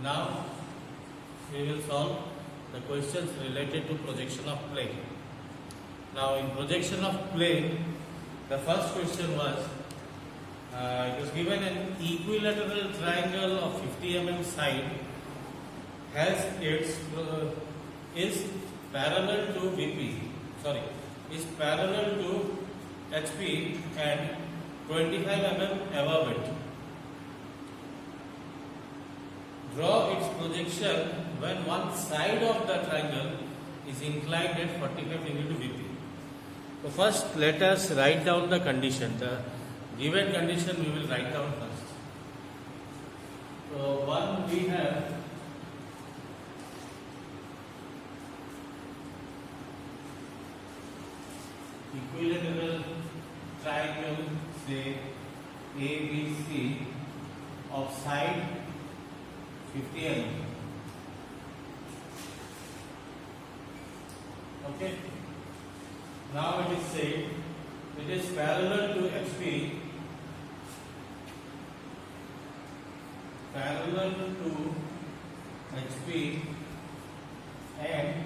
Now we will solve the questions related to projection of plane. Now in projection of plane, the first question was it was given an equilateral triangle of 50 mm side has its is parallel to VP. Is parallel to HP and 25 mm above it. Draw its projection when one side of the triangle is inclined at 45 degree to VP. So first let us write down the condition. The given condition we will write down first. So one we have equilateral triangle, say ABC of side 50 mm. Okay. Now it is said it is parallel to HP, parallel to HP and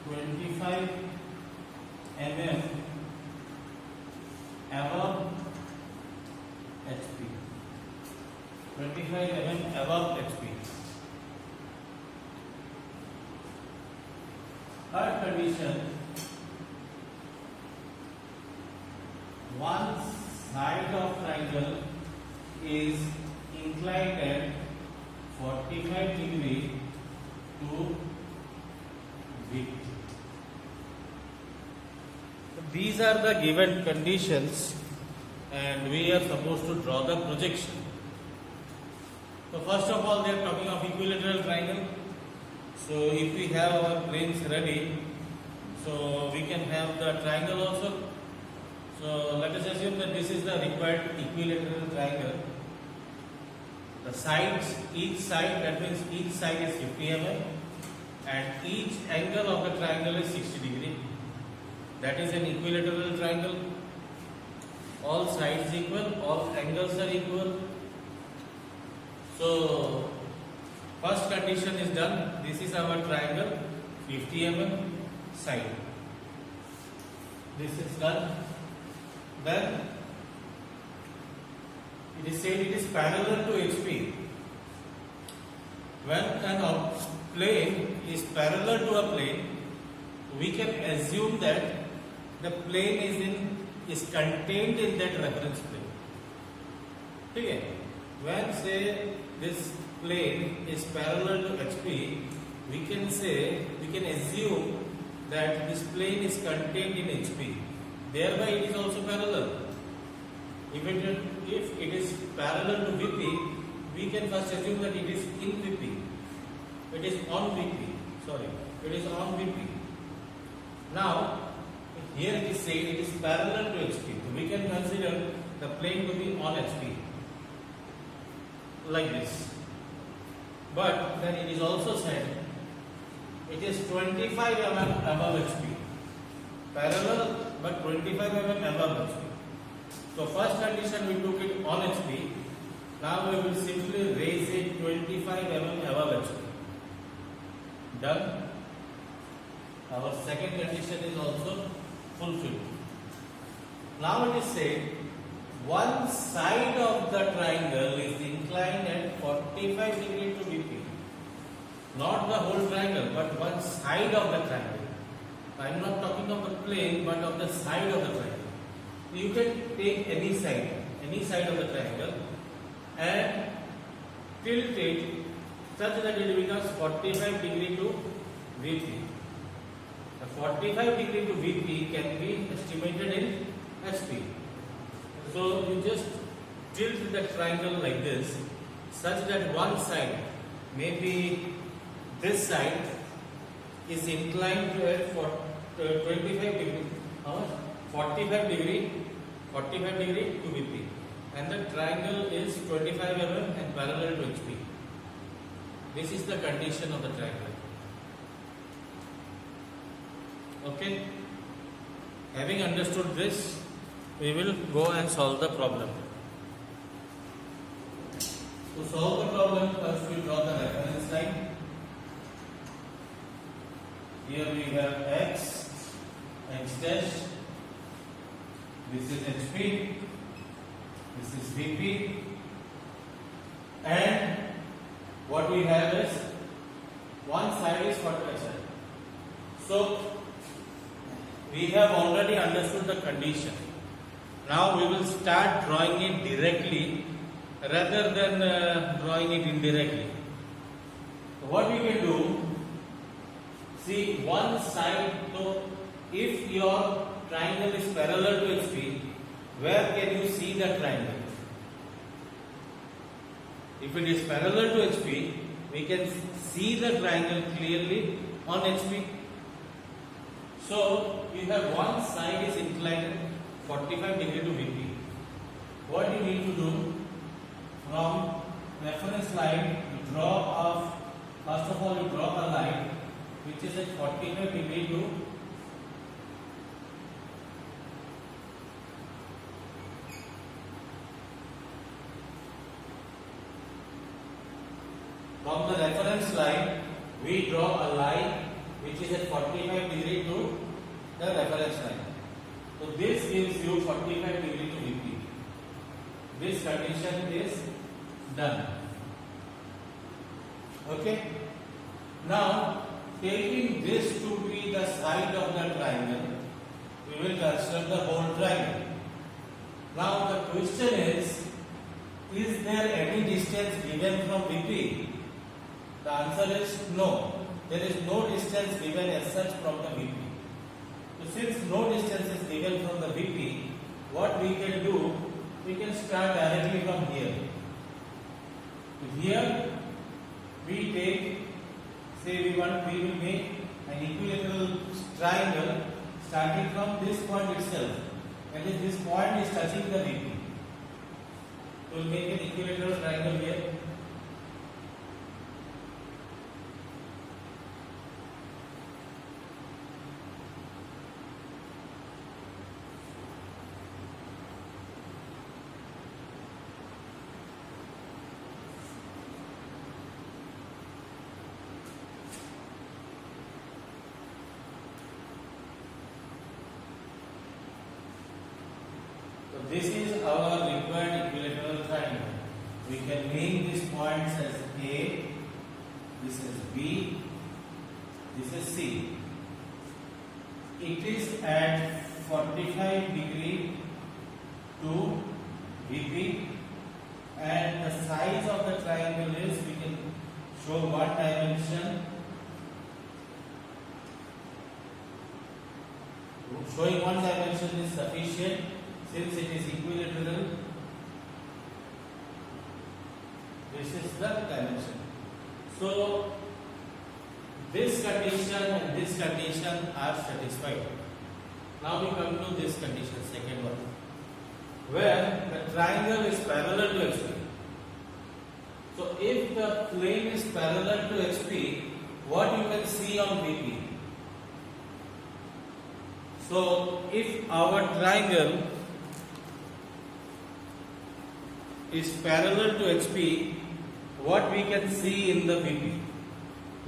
25 mm above HP. 25 mm above HP. Third condition, one side of triangle is inclined at 45 degree to VP. These are the given conditions and we are supposed to draw the projection. So first of all they are talking of equilateral triangle. So if we have our planes ready, so we can have the triangle also. So let us assume that this is the required equilateral triangle. The sides, each side, that means each side is 50 mm and each angle of the triangle is 60 degree. That is an equilateral triangle. All sides equal, all angles are equal. So first condition is done. This is our triangle, 50 mm side. This is done. Then it is said it is parallel to HP. When an plane is parallel to a plane, we can assume that the plane is contained in that reference plane. Okay. When say this plane is parallel to HP, we can assume that this plane is contained in HP. Thereby it is also parallel. If it is parallel to VP, we can first assume that it is in VP. It is on VP. It is on VP. Now, here it is said it is parallel to HP. So we can consider the plane to be on HP. Like this. But then it is also said it is 25 mm above HP. Parallel but 25 mm above HP. So first condition we took it on HP. Now we will simply raise it 25 mm above HP. Done. Our second condition is also fulfilled. Now it is said one side of the triangle is inclined at 45 degree to VP. Not the whole triangle, but one side of the triangle. I am not talking of the plane, but of the side of the triangle. You can take any side of the triangle and tilt it such that it becomes 45 degree to VP. The 45 degree to VP can be estimated in HP. So you just tilt the triangle like this such that one side, maybe this side, is inclined to 25 degree, 45 degree to VP, and the triangle is 25 mm and parallel to HP. This is the condition of the triangle. Okay. Having understood this, we will go and solve the problem. To solve the problem, first we draw the reference. line. Here we have x dash. This is HP. This is VP. And what we have is one side is 45. So we have already understood the condition. Now we will start drawing it directly rather than drawing it indirectly. So what we can do, see one side, so if your triangle is parallel to HP, where can you see the triangle? If it is parallel to HP, we can see the triangle clearly on HP. So you have one side is inclined 45 degree to VP. What you need to do, from reference line, you draw first of all you draw a line which is at 45 degree to from the reference line we draw a line which is at 45 degree to the reference line. So this gives you 45 degree to VP. This condition is done. Okay. Now taking this to be the side of the triangle, we will construct the whole triangle. Now the question is there any distance given from VP? The answer is no. There is no distance given as such from the VP. So since no distance is given from the VP, what we can do, we can start directly from here. Here we take, say we will make an equilateral triangle starting from this point itself. That is, this point is touching the VP. We will make an equilateral triangle here. This is our required equilateral triangle. We can name these points as A, this is B, this is C. It is at 45 degree to VP, and the size of the triangle is, we can show one dimension. Showing one dimension is sufficient. Since it is equilateral, this is the dimension. So this condition and this condition are satisfied. Now we come to this condition, second one, where the triangle is parallel to HP. So if the plane is parallel to HP, what you can see on VP? So if our triangle is parallel to HP, what we can see in the VP?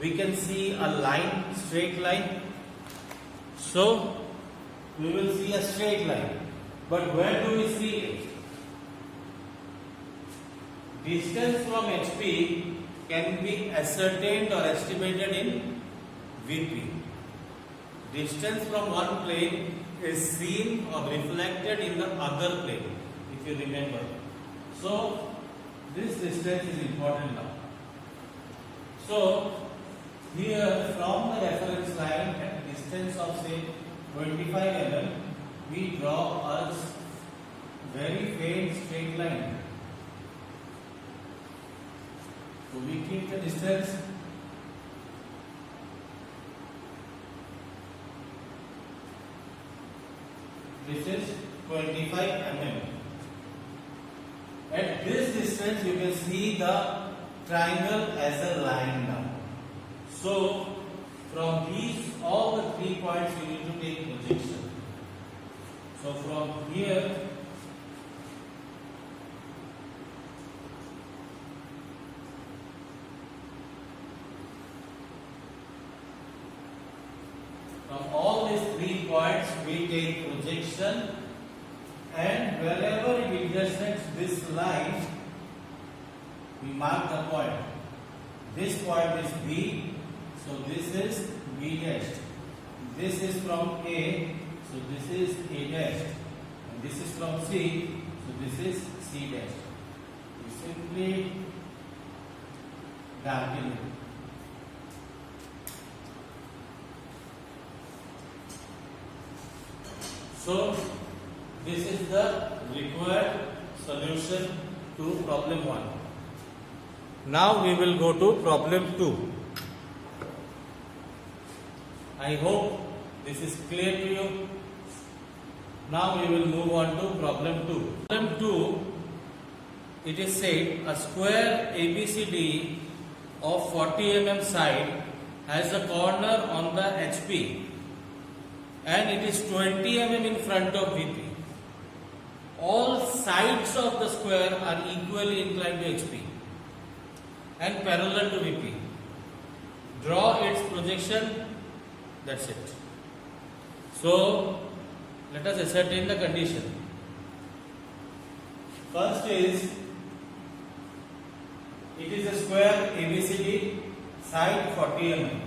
We can see a line, straight line. So we will see a straight line. But where do we see it? Distance from HP can be ascertained or estimated in VP. Distance from one plane is seen or reflected in the other plane, if you remember. So this distance is important now. So here from the reference line at a distance of say 25 mm, we draw a very faint straight line. So we keep the distance. This is 25 mm. At this distance you can see the triangle as a line now. So from these all the 3 points you need to take projection. So from here From all these 3 points we take projection, and wherever it intersects this line, we mark the point. This point is B, so this is B dash. This is from A, so this is A dash. And this is from C, so this is C dash. We simply darken it. So this is the required solution to problem 1. Now we will go to problem 2. I hope this is clear to you. Now we will move on to problem 2. Problem 2, it is said a square ABCD of 40 mm side has a corner on the HP and it is 20 mm in front of VP. All sides of the square are equally inclined to HP and parallel to VP. Draw its projection. That's it. So let us ascertain the condition. First is, it is a square ABCD, side 40 mm.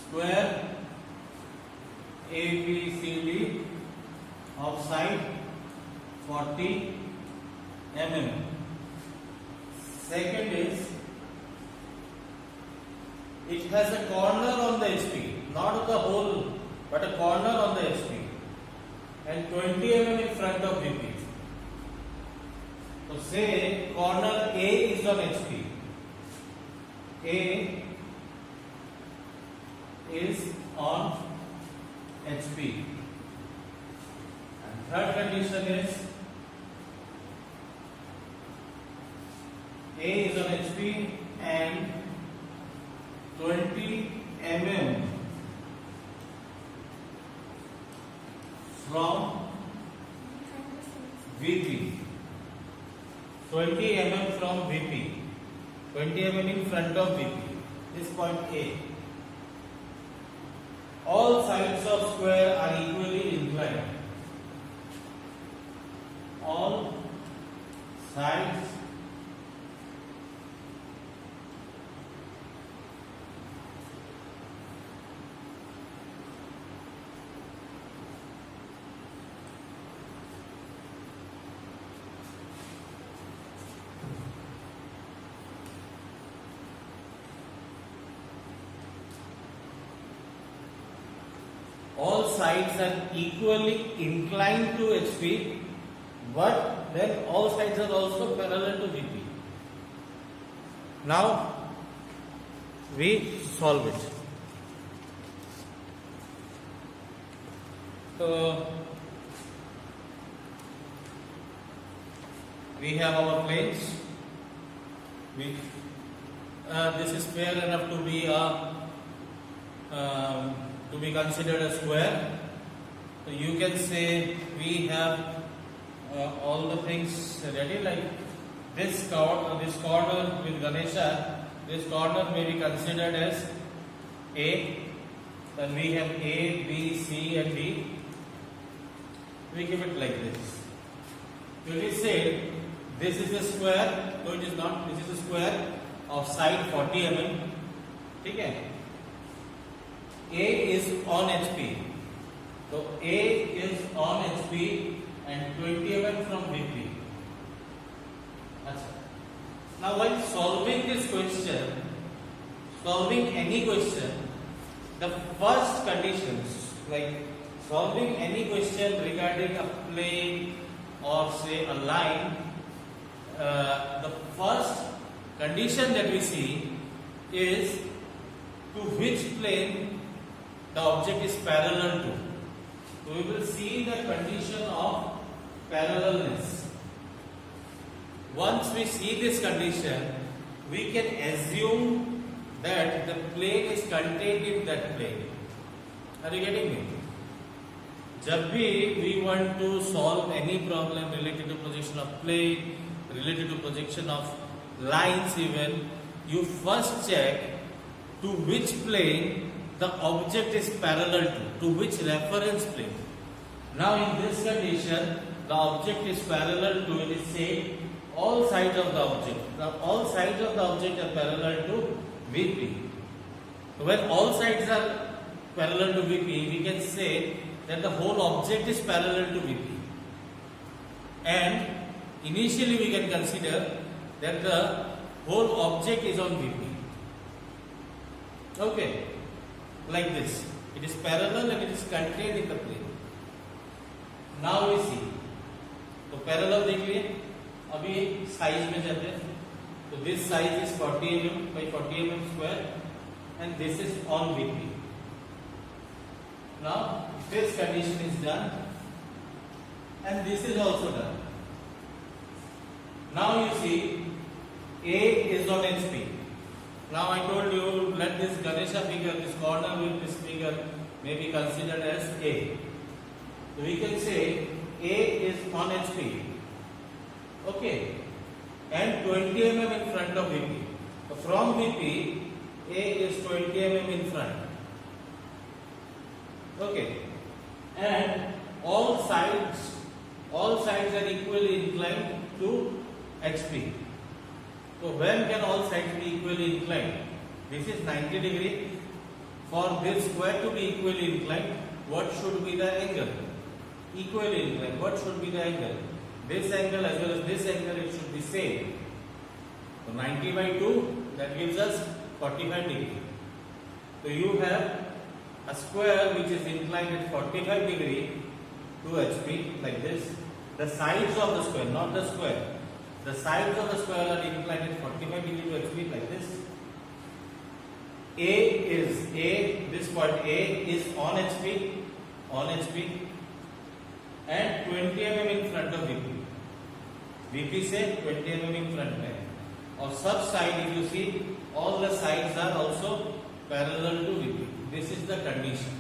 Square ABCD of side 40 mm. Second is, it has a corner on the HP, not the whole, but a corner on the HP, and 20 mm in front of VP. So say corner A is on HP. A is on HP. And third condition is, A is on HP and 20 mm from VP. 20 mm from VP. 20 mm in front of VP. This point A. All sides of square are equally inclined. All sides are equally inclined to HP, but then all sides are also parallel to VP. Now we solve it. So we have our planes. This is fair enough to be considered a square. So you can say we have all the things ready, like this corner with Ganesha. This corner may be considered as A. Then we have A, B, C and D. We give it like this. So it is said this is a square. No, it is not. This is a square of side 40 mm. Okay. A is on HP. So A is on HP and 20 mm from VP. Now while solving this question, solving any question, the first conditions, like solving any question regarding a plane or say a line, the first condition that we see is to which plane the object is parallel to. So we will see the condition of parallelness. Once we see this condition, we can assume that the plane is contained in that plane. Are you getting me? जब भी we want to solve any problem related to projection of plane, related to projection of lines even, you first check to which plane the object is parallel to which reference plane. Now in this condition, the object is parallel to, it is say, all sides of the object. Now all sides of the object are parallel to VP. When all sides are parallel to VP, we can say that the whole object is parallel to VP. And initially we can consider that the whole object is on VP. Okay, like this. It is parallel and it is contained in the plane. Now we see. तो parallel देख लिए. अभी size में जाते हैं. So this size is 40 mm by 40 mm square, and this is on VP. Now this condition is done, and this is also done. Now you see, A is on HP. Now I told you, let this Ganesha figure, this corner with this figure may be considered as A. So we can say A is on HP. Okay. And 20 mm in front of VP. So from VP, A is 20 mm in front. Okay. And all sides are equally inclined to HP. So when can all sides be equally inclined? This is 90 degree. For this square to be equally inclined, what should be the angle? Equally inclined. What should be the angle? This angle as well as this angle, it should be same. So 90 by 2, that gives us 45 degree. So you have a square which is inclined at 45 degree to HP like this. The sides of the square, not the square. The sides of the square are inclined at 45 degree to HP like this. This point A is on HP, and 20 mm in front of VP. VP say 20 mm in front में. और such side, if you see, all the sides are also parallel to VP. This is the condition.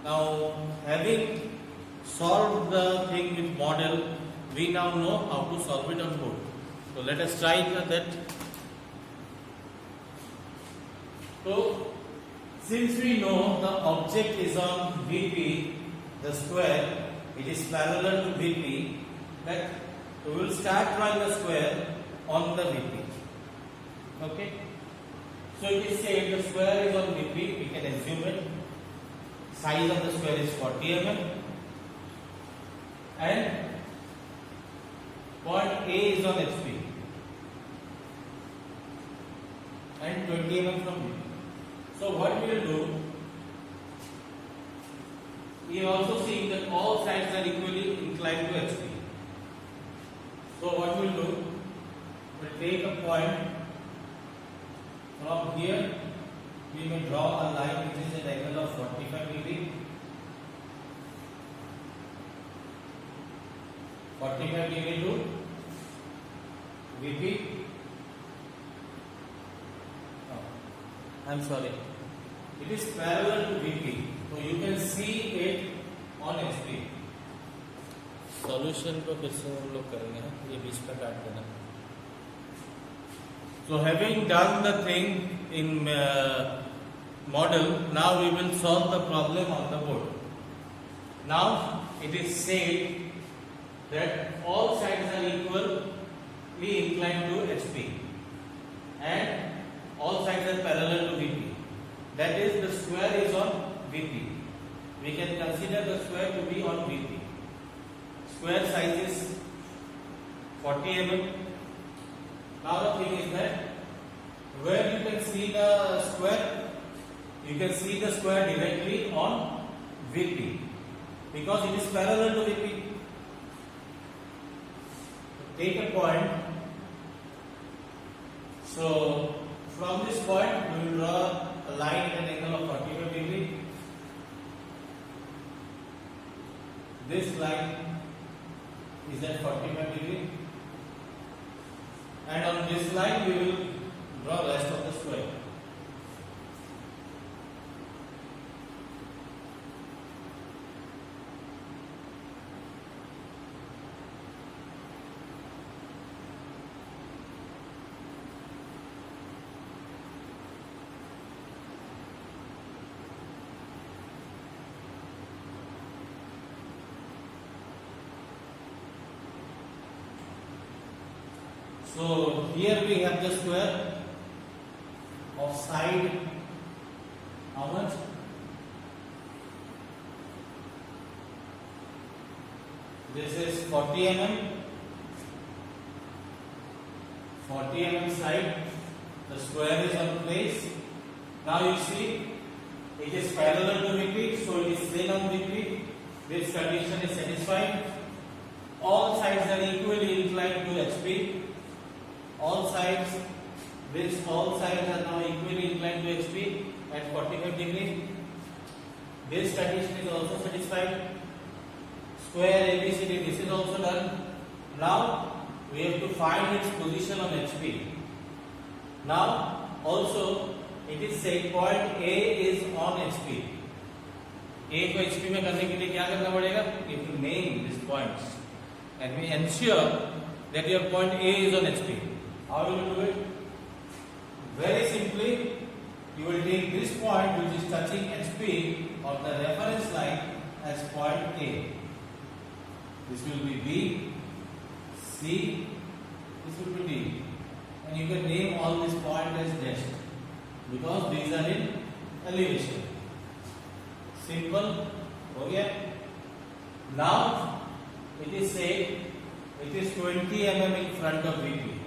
Now, having solved the thing with model, we now know how to solve it on board. So let us try that. So since we know the object is on VP, the square, it is parallel to VP, that we will start drawing the square on the VP. Okay. So it is said the square is on VP, we can assume it. Size of the square is 40 mm. And point A is on HP and 20 mm from VP. So what we will do, we also see that all sides are equally inclined to HP. So what we will do, we will take a point from here, we may draw a line which is at angle of 45 degree. 45 degree to VP. I am sorry. It is parallel to VP. So you can see it on HP. Solution को फिर से हम लोग करेंगे, ये बीच पे काट देना. So having done the thing in model, now we will solve the problem on the board. Now it is said that all sides are equally inclined to HP and all sides are parallel to VP. That is, the square is on VP. We can consider the square to be on VP. Square size is 40 mm. Now the thing is that where you can see the square, you can see the square directly on VP because it is parallel to VP. Take a point. So from this point we will draw a line at an angle of 45 degree. This line is at 45 degree, and on this line we will draw the rest of the square. So here we have the square of side. How much? This is 40 mm. 40 mm side. The square is on place. Now you see, it is parallel to VP, so it is seen on VP. This condition is satisfied. All sides are equally inclined to HP. All sides are now equally inclined to HP at 45 degree. This condition is also satisfied. Square ABCD, this is also done. Now we have to find its position on HP. Now also it is said point A is on HP. A को HP में करने के लिए क्या करना पड़ेगा? You have to name these points and we ensure that your point A is on HP. How will you do it? Very simply, you will take this point which is touching HP on the reference line as point A. This will be B, C, this will be D. And you can name all these points as dashed because these are in elevation. Simple. हो गया. Now it is said it is 20 mm in front of VP.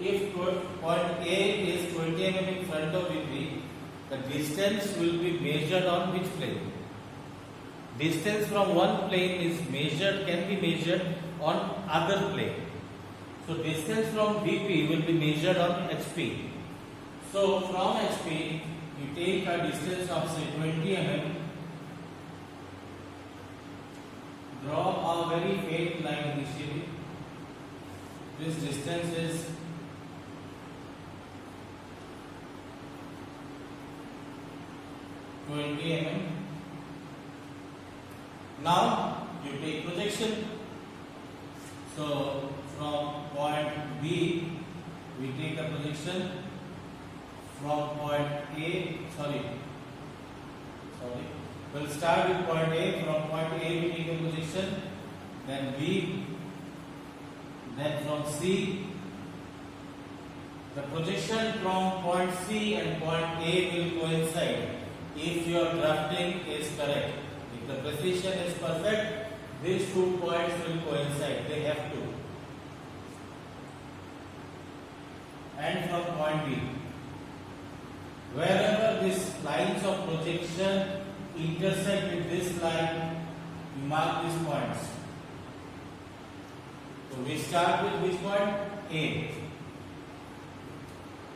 If point A is 20 mm in front of VP, the distance will be measured on which plane? Distance from one plane is measured, can be measured on other plane. So distance from VP will be measured on HP. So from HP, you take a distance of say 20 mm. Draw a very faint line initially. This distance is 20 mm. Now you take projection. So from point B, we take a projection from point A. We'll start with point A. From point A, we take a projection. Then B. Then from C. The projection from point C and point A will coincide if your drafting is correct. If the precision is perfect, these 2 points will coincide. They have to. And from point B. Wherever these lines of projection intersect with this line, you mark these points. So we start with which point? A.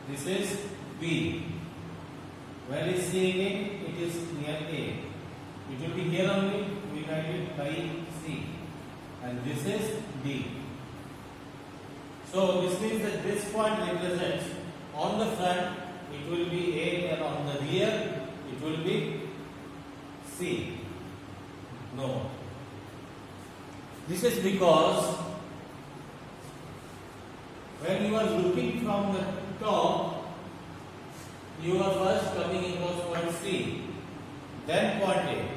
This is B. Where is C again? It is near A. It will be here only. We write it by C. And this is D. So this means that this point represents on the front it will be A and on the rear it will be C. No. This is because when you are looking from the top, you are first coming across point C, then point A.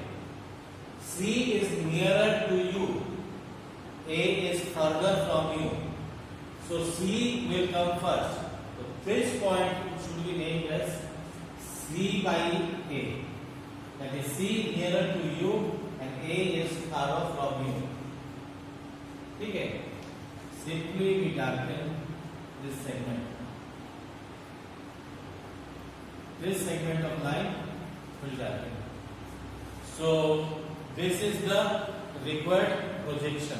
C is nearer to you, A is further from you. So C will come first. So this point should be named as C by A. That is C nearer to you and A is far from you. Okay. Simply we darken this segment. This segment of line will darken. So this is the required projection.